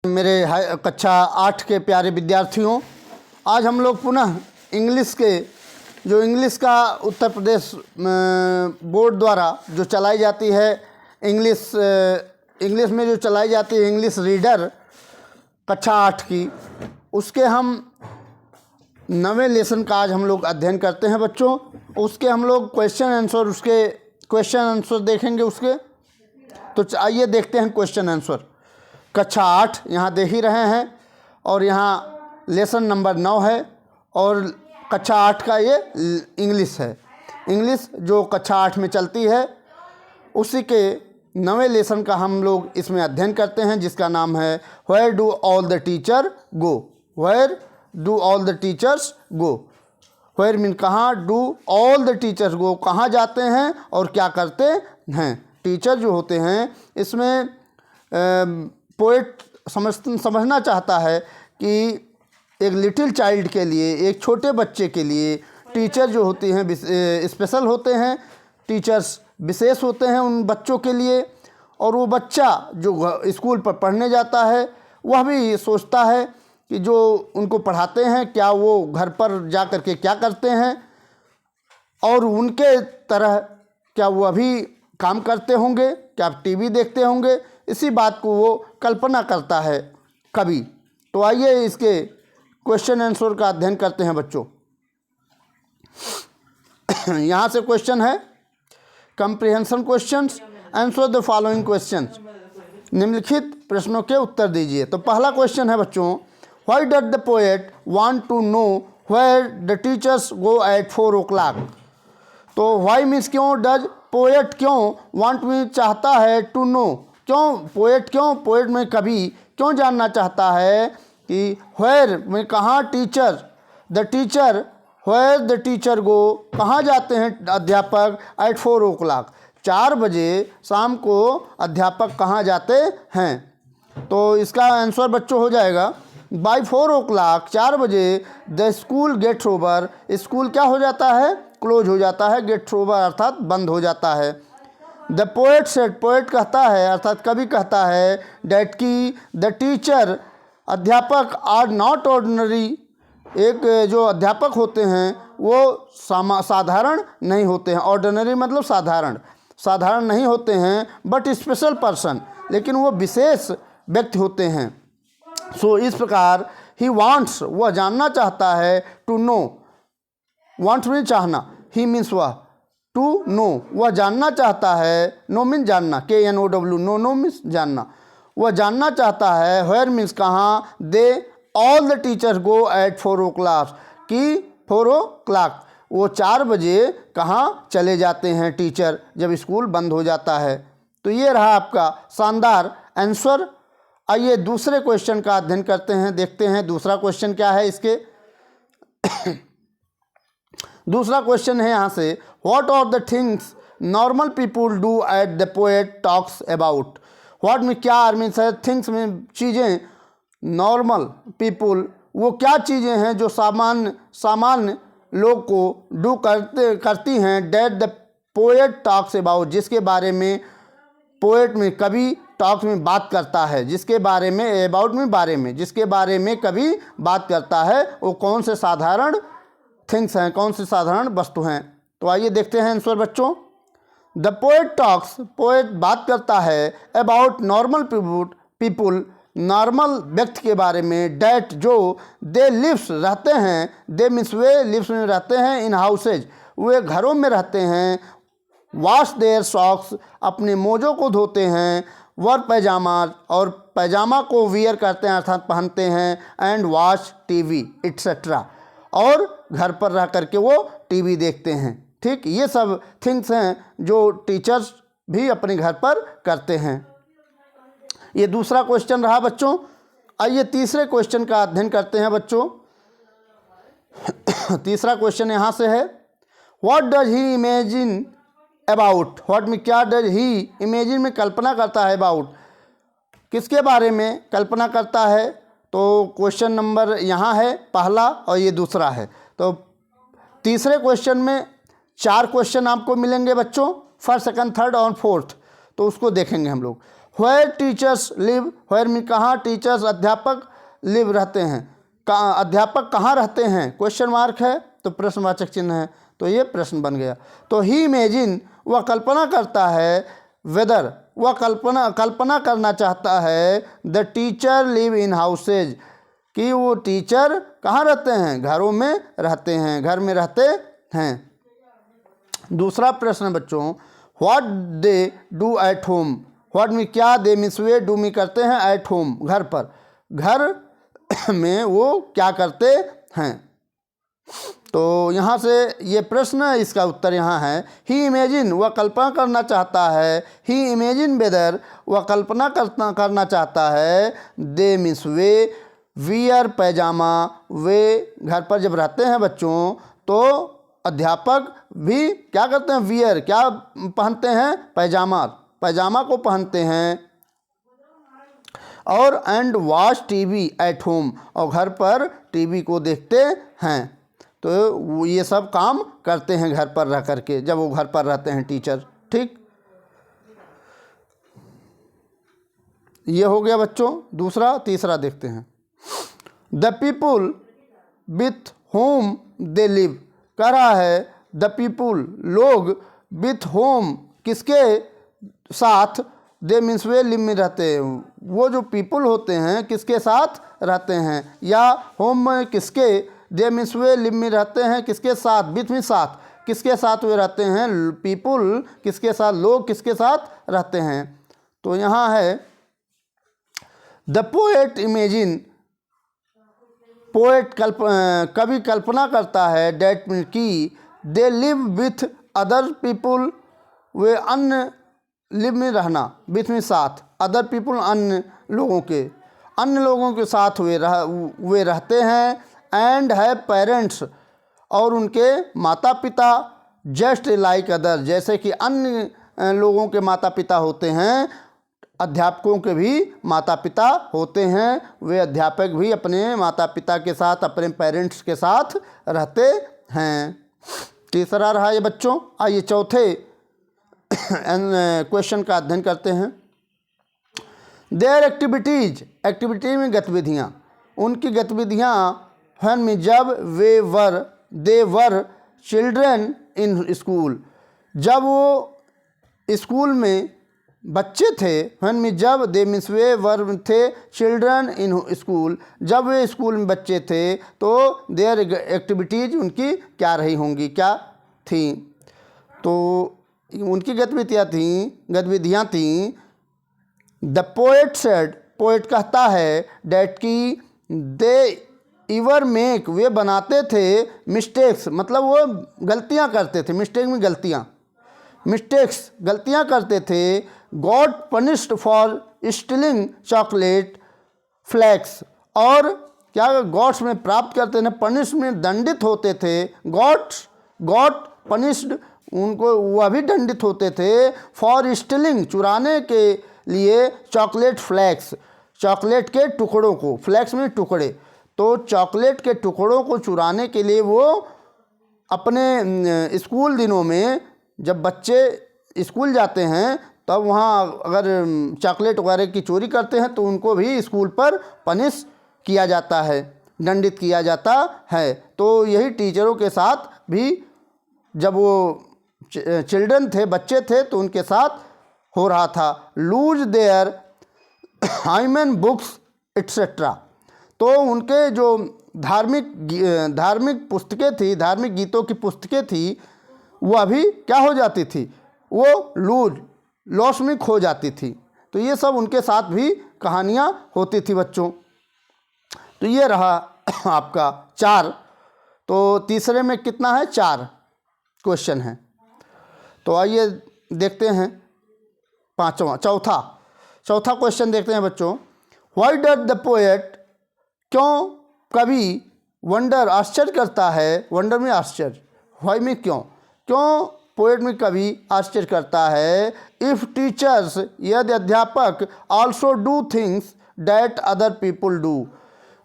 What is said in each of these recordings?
मेरे कक्षा 8 के प्यारे विद्यार्थियों, आज हम लोग पुनः इंग्लिश का उत्तर प्रदेश बोर्ड द्वारा जो चलाई जाती है इंग्लिश में जो चलाई जाती है इंग्लिश रीडर कक्षा 8 की, उसके हम 9वें लेसन का आज हम लोग अध्ययन करते हैं बच्चों। उसके हम लोग क्वेश्चन आंसर देखेंगे उसके। तो आइए देखते हैं क्वेश्चन आंसर। कक्षा 8 यहाँ देख ही रहे हैं और यहाँ लेसन नंबर 9 है और कक्षा 8 का ये इंग्लिश है। इंग्लिश जो कक्षा 8 में चलती है उसी के 9वें लेसन का हम लोग इसमें अध्ययन करते हैं, जिसका नाम है where do all the teacher go. Where do all the teachers go. Where mean कहाँ, do all the teachers go कहाँ जाते हैं और क्या करते हैं। टीचर जो होते हैं इसमें पोएट समझना चाहता है कि एक लिटिल चाइल्ड के लिए, एक छोटे बच्चे के लिए टीचर जो होती हैं स्पेशल होते हैं, टीचर्स विशेष होते हैं उन बच्चों के लिए। और वो बच्चा जो स्कूल पर पढ़ने जाता है वह भी सोचता है कि जो उनको पढ़ाते हैं क्या वो घर पर जा कर के क्या करते हैं और उनके तरह क्या वो अभी काम करते होंगे, क्या टीवी देखते होंगे। इसी बात को वो कल्पना करता है कभी। तो आइए इसके क्वेश्चन आंसर का अध्ययन करते हैं बच्चों। यहाँ से क्वेश्चन है comprehension questions, answer the following questions. निम्नलिखित प्रश्नों के उत्तर दीजिए। तो पहला क्वेश्चन है बच्चों, why does the poet want to know where the teachers go at 4 o'clock। तो व्हाई मीन्स क्यों, डज पोएट क्यों, वांट मीन चाहता है, टू नो क्यों, पोएट में कभी क्यों जानना चाहता है कि वेयर में कहाँ, teacher the teacher, where the teacher go कहाँ जाते हैं अध्यापक, एट 4 o'clock 4 बजे शाम को अध्यापक कहाँ जाते हैं। तो इसका आंसर बच्चों हो जाएगा बाय 4 o'clock 4 बजे the school gets over. School क्या हो जाता है, क्लोज हो जाता है, गेट्स ओवर अर्थात बंद हो जाता है। द पोएट सेड, पोएट कहता है अर्थात कवि कहता है, डैट की द टीचर अध्यापक आर नॉट ऑर्डिनरी। एक जो अध्यापक होते हैं वो साधारण नहीं होते हैं। ऑर्डिनरी मतलब साधारण नहीं होते हैं, बट स्पेशल पर्सन, लेकिन वो विशेष व्यक्ति होते हैं। सो इस प्रकार ही वांट्स, वह जानना चाहता है, टू नो, वांट्स मीन चाहना, ही मीन्स वह, टू नो वह जानना चाहता है, नो मीन जानना, KNOW, नो मीन्स जानना, वह जानना चाहता है। वेयर मीन्स कहाँ, they all the teachers go at 4 o'clock कि 4 o'clock वो 4 बजे कहाँ चले जाते हैं टीचर जब स्कूल बंद हो जाता है। तो ये रहा आपका शानदार आंसर। आइए दूसरे क्वेश्चन का अध्ययन करते हैं, देखते हैं दूसरा क्वेश्चन क्या है इसके। दूसरा क्वेश्चन है यहाँ से, what are the things normal people do at the poet talks about. What में क्या मीन्स है, थिंग्स में चीज़ें, नॉर्मल पीपुल वो क्या चीज़ें हैं जो सामान्य लोग को डू करती हैं, that the poet talks about, जिसके बारे में पोएट में कभी टॉक्स में बात करता है, जिसके बारे में, अबाउट में बारे में, जिसके बारे में कभी बात करता है, वो कौन से साधारण थिंग्स हैं, कौन से साधारण वस्तु हैं। तो आइए देखते हैं आंसर बच्चों। द पोएट टॉक्स, पोएट बात करता है, अबाउट नॉर्मल पीपुल नॉर्मल व्यक्ति के बारे में, डैट जो, दे लिव्स रहते हैं, दे मीन्स वे, लिव्स में रहते हैं, इन हाउसेज वे घरों में रहते हैं, वॉश देयर सॉक्स अपने मोजों को धोते हैं, वर पैजामा और पैजामा को वियर करते हैं अर्थात पहनते हैं, एंड वॉच टीवी एट्सेट्रा और घर पर रह करके वो टीवी देखते हैं। ठीक, ये सब थिंग्स हैं जो टीचर्स भी अपने घर पर करते हैं। ये दूसरा क्वेश्चन रहा बच्चों। आइए तीसरे क्वेश्चन का अध्ययन करते हैं बच्चों। तीसरा क्वेश्चन यहाँ से है, what does he imagine about. What में क्या, डज ही इमेजिन में कल्पना करता है, अबाउट किसके बारे में कल्पना करता है। तो क्वेश्चन नंबर यहाँ है पहला और ये दूसरा है। तो तीसरे क्वेश्चन में 4 क्वेश्चन आपको मिलेंगे बच्चों, फर्स्ट, सेकंड, थर्ड और फोर्थ। तो उसको देखेंगे हम लोग। व्हेयर टीचर्स लिव, व्हेयर में कहाँ, टीचर्स अध्यापक, लिव रहते हैं, अध्यापक कहाँ रहते हैं, क्वेश्चन मार्क है तो प्रश्नवाचक चिन्ह है, तो ये प्रश्न बन गया। तो ही इमेजिन, वह कल्पना करता है, वेदर, वह कल्पना करना चाहता है, the teacher live in houses, कि वो टीचर कहाँ रहते हैं, घरों में रहते हैं, घर में रहते हैं। दूसरा प्रश्न बच्चों, what they do at home, what में क्या, दे मीन्स वे, डू में करते हैं, एट होम घर पर, घर में वो क्या करते हैं। तो यहाँ से ये प्रश्न, इसका उत्तर यहाँ है ही इमेजिन, वह कल्पना करना चाहता है, ही इमेजिन वेदर, वह कल्पना करना चाहता है, दे मीन्स वे, वियर पैजामा, वे घर पर जब रहते हैं बच्चों तो अध्यापक भी क्या करते हैं, वियर क्या पहनते हैं, पैजामा, पैजामा को पहनते हैं, और and watch TV at home, और घर पर टीवी को देखते हैं। तो ये सब काम करते हैं घर पर रह करके, जब वो घर पर रहते हैं टीचर। ठीक, ये हो गया बच्चों दूसरा। तीसरा देखते हैं, the people with home they live, कह रहा है द पीपुल, लोग, विथ होम किसके साथ, दे मीन्स वे, लिव में रहते हैं, वो जो पीपुल होते हैं किसके साथ रहते हैं, या होम में किसके, दे मीन्स वे, लिव में रहते हैं किसके साथ, विथ में साथ, किसके साथ वे रहते हैं, पीपुल किसके साथ, लोग किसके साथ रहते हैं। तो यहाँ है द पोएट इमेजिन, पोएट कवि कल्पना करता है, डैट की, they live with other people, वे अन्य, लिव में रहना, विथ में साथ, अदर पीपुल अन्य लोगों के साथ वे रहते हैं, एंड है पेरेंट्स, और उनके माता पिता, जस्ट लाइक अदर, जैसे कि अन्य लोगों के माता पिता होते हैं, अध्यापकों के भी माता पिता होते हैं, वे अध्यापक भी अपने माता पिता के साथ, अपने पेरेंट्स के साथ रहते हैं। तीसरा रहा ये बच्चों। आइए चौथे क्वेश्चन का अध्ययन करते हैं। देयर एक्टिविटीज, एक्टिविटी में गतिविधियाँ, उनकी गतिविधियाँ, व्हेन में जब, दे वर चिल्ड्रन इन स्कूल, जब वो स्कूल में बच्चे थे, व्हेन में जब, दे मीन्स वे, वर थे, चिल्ड्रन इन स्कूल, जब वे स्कूल में बच्चे थे तो देयर एक्टिविटीज़, उनकी क्या रही होंगी, क्या थी। तो उनकी गतिविधियाँ थीं। द पोएट सेड, पोएट कहता है, डैट की, दे इवर मेक, वे बनाते थे, मिस्टेक्स मतलब वो गलतियाँ करते थे, मिस्टेक में गलतियाँ करते थे, God punished for stealing chocolate flakes, और क्या गॉड्स में प्राप्त करते थे, पनिश में दंडित होते थे, गॉड पनिश्ड, उनको वह भी दंडित होते थे, फॉर स्टीलिंग, चुराने के लिए, चॉकलेट फ्लैक्स, चॉकलेट के टुकड़ों को, फ्लैक्स में टुकड़े, तो चॉकलेट के टुकड़ों को चुराने के लिए वो अपने स्कूल दिनों में, जब बच्चे स्कूल जाते हैं तब वहाँ अगर चॉकलेट वगैरह की चोरी करते हैं तो उनको भी स्कूल पर पनिश किया जाता है, दंडित किया जाता है। तो यही टीचरों के साथ भी जब वो चिल्ड्रन थे, बच्चे थे, तो उनके साथ हो रहा था। Lose their hymn books etcetera, तो उनके जो धार्मिक पुस्तकें थी, धार्मिक गीतों की पुस्तकें थी, वो अभी क्या हो जाती थी, वो लॉस में खो जाती थी। तो ये सब उनके साथ भी कहानियाँ होती थी बच्चों। तो ये रहा आपका 4। तो तीसरे में कितना है, 4 क्वेश्चन हैं। तो आइए देखते हैं चौथा क्वेश्चन देखते हैं बच्चों। व्हाई डज द पोएट, क्यों कवि, वंडर आश्चर्य करता है, वंडर में आश्चर्य, व्हाई में क्यों पोएट में कवि आश्चर्य करता है, इफ़ टीचर्स, यदि अध्यापक, also do things that other people do,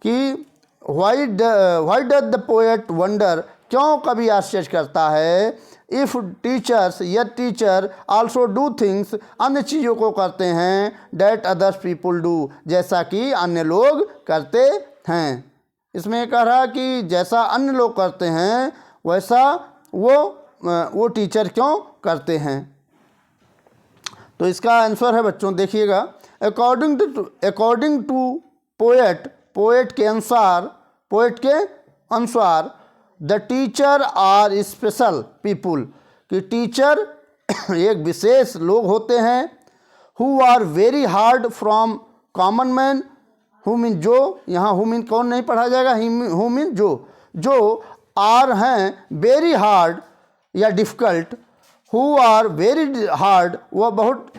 कि why does the poet wonder, क्यों कवि आश्चर्य करता है, इफ़ टीचर्स, यह टीचर आल्सो डू थिंग्स, अन्य चीज़ों को करते हैं, डैट अदर्स पीपुल डू, जैसा कि अन्य लोग करते हैं। इसमें कह रहा कि जैसा अन्य लोग करते हैं वैसा वो टीचर क्यों करते हैं। तो इसका आंसर है बच्चों, देखिएगा, अकॉर्डिंग टू पोएट के अनुसार the teacher are special people, कि टीचर एक विशेष लोग होते हैं, who are very hard from common man, who mean जो, यहाँ हु मीन कौन नहीं पढ़ा जाएगा, हु मीन जो आर हैं वेरी हार्ड या difficult, who are very hard, वह बहुत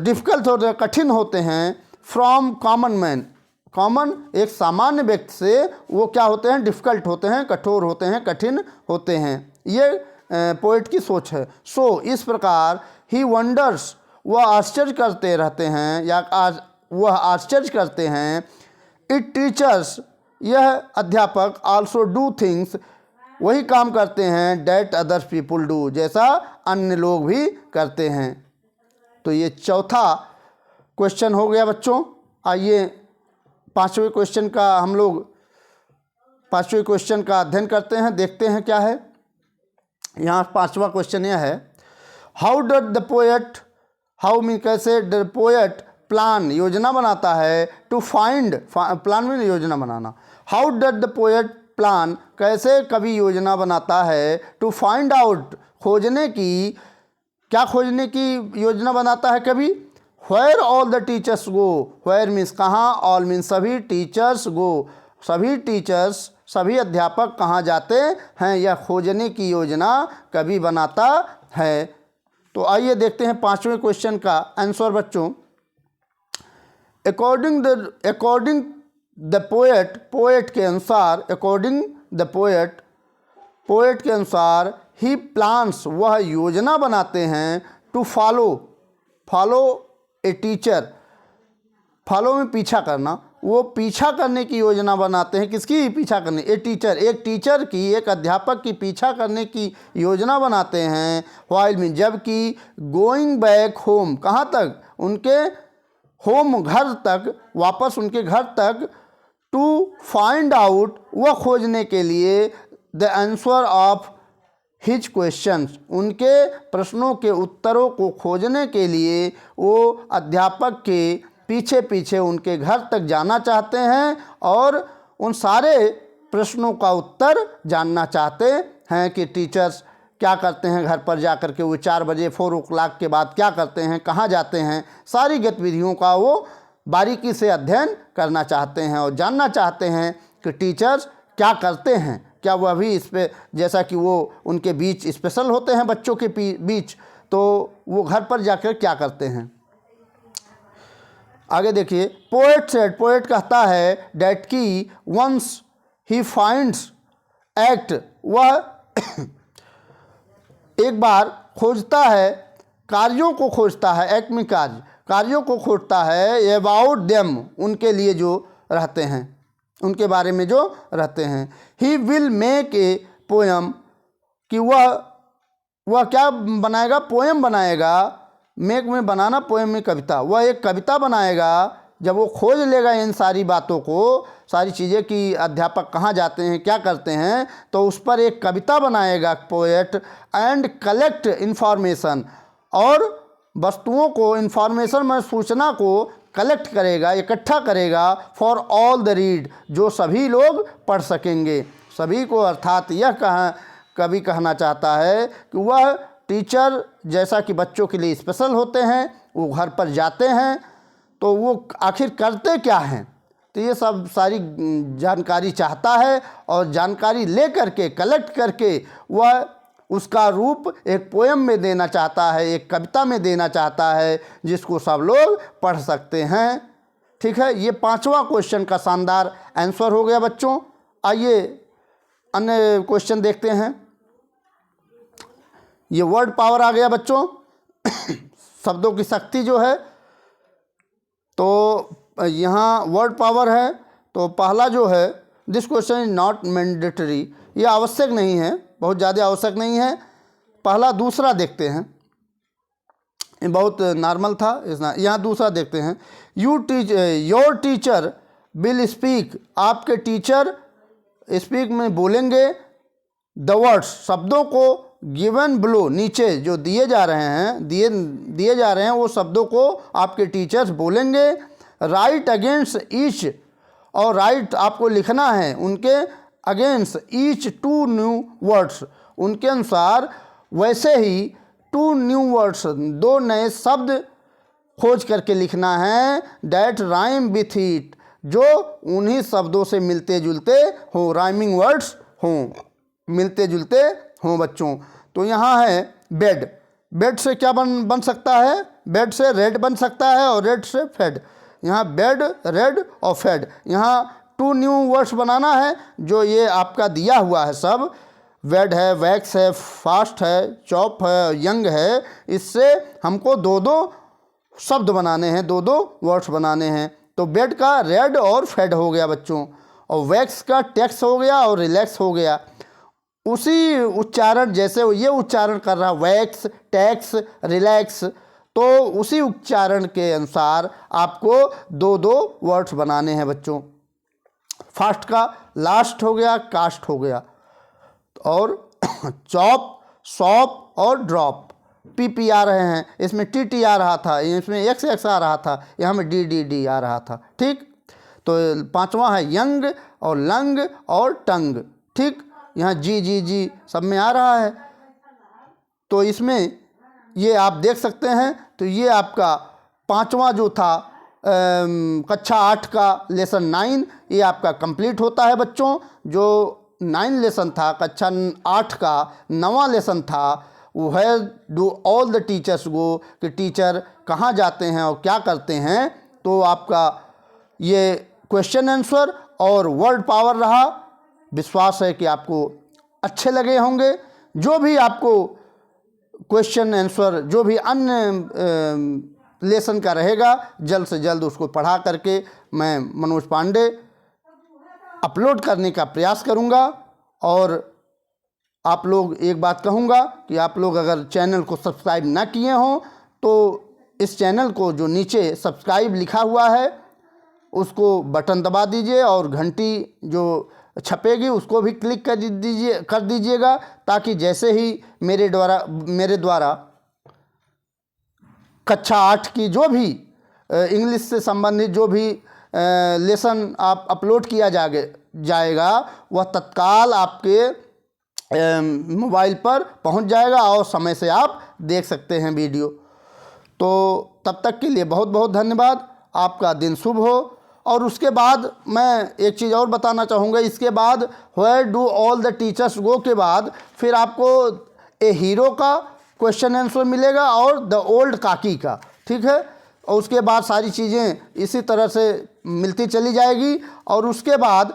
डिफ़िकल्ट होते हैं, कठिन होते हैं, फ्रॉम कॉमन मैन, कॉमन एक सामान्य व्यक्ति से वो क्या होते हैं, डिफ़िकल्ट होते हैं, कठोर होते हैं, कठिन होते हैं। ये पोइट की सोच है। सो इस प्रकार ही वंडर्स, वह आश्चर्य करते रहते हैं या वह आश्चर्य करते हैं, इट टीचर्स, यह अध्यापक, आल्सो डू थिंग्स, वही काम करते हैं, डैट अदर्स पीपुल डू, जैसा अन्य लोग भी करते हैं। तो ये चौथा क्वेश्चन हो गया बच्चों। आइए पांचवें क्वेश्चन का अध्ययन करते हैं, देखते हैं क्या है। यहाँ पांचवा क्वेश्चन यह है, how did the poet, how mean कैसे, द पोएट प्लान, योजना बनाता है, टू फाइंड, प्लान में योजना बनाना, how did the poet plan, कैसे कवि योजना बनाता है, टू फाइंड आउट, खोजने की, क्या खोजने की योजना बनाता है कवि, where all the teachers go, where means कहाँ, ऑल मीन्स सभी, टीचर्स गो, सभी टीचर्स, सभी अध्यापक कहाँ जाते हैं, यह खोजने की योजना कवि बनाता है। तो आइए देखते हैं पांचवें क्वेश्चन का आंसर बच्चों। अकॉर्डिंग द पोएट के अनुसार, अकॉर्डिंग द पोएट के अनुसार, ही प्लान्स, वह योजना बनाते हैं, to follow a teacher, follow में पीछा करना, वो पीछा करने की योजना बनाते हैं, किसकी पीछा करने, ए टीचर, एक टीचर की, एक अध्यापक की पीछा करने की योजना बनाते हैं, व्हाइल मीन, जबकि गोइंग बैक होम, कहाँ तक, उनके होम, घर तक, वापस उनके घर तक, टू फाइंड आउट, वह खोजने के लिए, the answer of his questions, उनके प्रश्नों के उत्तरों को खोजने के लिए वो अध्यापक के पीछे पीछे उनके घर तक जाना चाहते हैं और उन सारे प्रश्नों का उत्तर जानना चाहते हैं कि टीचर्स क्या करते हैं घर पर जा कर के, वो 4 बजे 4 o'clock के बाद क्या करते हैं, कहाँ जाते हैं, सारी गतिविधियों का वो बारीकी से अध्ययन करना चाहते हैं और जानना चाहते हैं कि टीचर्स क्या करते हैं, क्या वह भी इस पे, जैसा कि वो उनके बीच स्पेशल होते हैं बच्चों के बीच, तो वो घर पर जाकर क्या करते हैं। आगे देखिए, पोएट कहता है डैट की वंस ही फाइंड्स एक्ट, वह एक बार खोजता है, कार्यों को खोजता है, एक्ट में कार्यों को खोजता है, अबाउट देम, उनके लिए जो रहते हैं, उनके बारे में जो रहते हैं, he will make a poem, कि वह क्या बनाएगा, पोएम बनाएगा, मेक में बनाना, पोएम में कविता, वह एक कविता बनाएगा जब वो खोज लेगा इन सारी बातों को, सारी चीज़ें कि अध्यापक कहाँ जाते हैं, क्या करते हैं, तो उस पर एक कविता बनाएगा पोएट, एंड कलेक्ट इन्फॉर्मेशन, और वस्तुओं को, इन्फॉर्मेशन में सूचना को कलेक्ट करेगा, इकट्ठा करेगा, फॉर ऑल द रीड, जो सभी लोग पढ़ सकेंगे, सभी को, अर्थात यह कवि कहना चाहता है कि वह टीचर जैसा कि बच्चों के लिए स्पेशल होते हैं, वो घर पर जाते हैं, तो वो आखिर करते क्या हैं, तो ये सब सारी जानकारी चाहता है और जानकारी ले करके, कलेक्ट करके वह उसका रूप एक पोएम में देना चाहता है, एक कविता में देना चाहता है, जिसको सब लोग पढ़ सकते हैं। ठीक है, ये पांचवा क्वेश्चन का शानदार आंसर हो गया बच्चों। आइए अन्य क्वेश्चन देखते हैं। ये वर्ड पावर आ गया बच्चों, शब्दों की शक्ति जो है, तो यहाँ वर्ड पावर है। तो पहला जो है, this question is not mandatory, ये आवश्यक नहीं है, बहुत ज़्यादा आवश्यक नहीं है। पहला दूसरा देखते हैं, ये बहुत नॉर्मल था। यहाँ दूसरा देखते हैं। योर टीचर विल स्पीक, आपके टीचर स्पीक में बोलेंगे द वर्ड्स, शब्दों को गिवन बिलो, नीचे जो दिए जा रहे हैं, दिए जा रहे हैं वो शब्दों को आपके टीचर्स बोलेंगे। राइट अगेंस्ट ईच, और राइट आपको लिखना है उनके अगेंस्ट ईच 2 न्यू वर्ड्स, उनके अनुसार वैसे ही 2 न्यू वर्ड्स, 2 नए शब्द खोज करके लिखना है। डैट राइम विथ इट, जो उन्हीं शब्दों से मिलते जुलते हों, राइमिंग वर्ड्स हों, मिलते जुलते हों बच्चों। तो यहाँ है बेड, बेड से क्या बन सकता है? बेड से रेड बन सकता है और रेड से फेड। यहाँ बेड, रेड और फेड, यहाँ 2 न्यू वर्ड्स बनाना है जो ये आपका दिया हुआ है सब। वेड है, वैक्स है, फास्ट है, चॉप है, यंग है। इससे हमको 2-2 शब्द बनाने हैं, 2-2 वर्ड्स बनाने हैं। तो बेड का रेड और फेड हो गया बच्चों, और वैक्स का टैक्स हो गया और रिलैक्स हो गया। उसी उच्चारण जैसे ये उच्चारण कर रहा वैक्स, टैक्स, रिलैक्स, तो उसी उच्चारण के अनुसार आपको 2-2 वर्ड्स बनाने हैं बच्चों। फास्ट का लास्ट हो गया, कास्ट हो गया, और चॉप, शॉप और ड्रॉप, पी आ रहे हैं, इसमें टी आ रहा था, इसमें एक्स आ रहा था, यहाँ में डी आ रहा था। ठीक, तो 5वां है यंग और लंग और टंग। ठीक, यहाँ जी सब में आ रहा है। तो इसमें ये आप देख सकते हैं। तो ये आपका 5वां जो था कक्षा 8 का लेसन 9, ये आपका कंप्लीट होता है बच्चों। जो 9 लेसन था, कक्षा 8 का 9वां लेसन था, वो है डू ऑल द टीचर्स गो, कि टीचर कहाँ जाते हैं और क्या करते हैं। तो आपका ये क्वेश्चन आंसर और वर्ड पावर रहा। विश्वास है कि आपको अच्छे लगे होंगे। जो भी आपको क्वेश्चन आंसर, जो भी अन्य लेसन का रहेगा, जल्द से जल्द उसको पढ़ा करके मैं मनोज पांडे अपलोड करने का प्रयास करूंगा। और आप लोग, एक बात कहूंगा कि आप लोग अगर चैनल को सब्सक्राइब ना किए हों तो इस चैनल को, जो नीचे सब्सक्राइब लिखा हुआ है, उसको बटन दबा दीजिए और घंटी जो छपेगी उसको भी क्लिक कर दीजिएगा, ताकि जैसे ही मेरे द्वारा कक्षा 8 की जो भी इंग्लिश से संबंधित जो भी लेसन आप अपलोड किया जाएगा, वह तत्काल आपके मोबाइल पर पहुंच जाएगा और समय से आप देख सकते हैं वीडियो। तो तब तक के लिए बहुत बहुत धन्यवाद। आपका दिन शुभ हो। और उसके बाद मैं एक चीज़ और बताना चाहूँगा। इसके बाद where do all the teachers go के बाद फिर आपको ए हीरो का क्वेश्चन आंसर मिलेगा और द ओल्ड काकी का। ठीक है, और उसके बाद सारी चीज़ें इसी तरह से मिलती चली जाएगी। और उसके बाद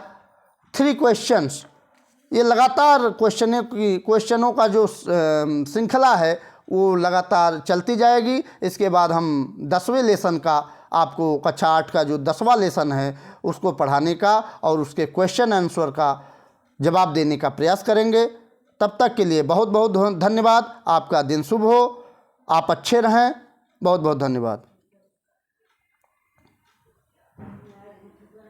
3 क्वेश्चंस, ये लगातार क्वेश्चनों का जो श्रृंखला है वो लगातार चलती जाएगी। इसके बाद हम 10वें लेसन का, आपको कक्षा 8 का जो 10वां लेसन है उसको पढ़ाने का और उसके क्वेश्चन आंसर का जवाब देने का प्रयास करेंगे। तब तक के लिए बहुत बहुत धन्यवाद। आपका दिन शुभ हो, आप अच्छे रहें। बहुत बहुत धन्यवाद।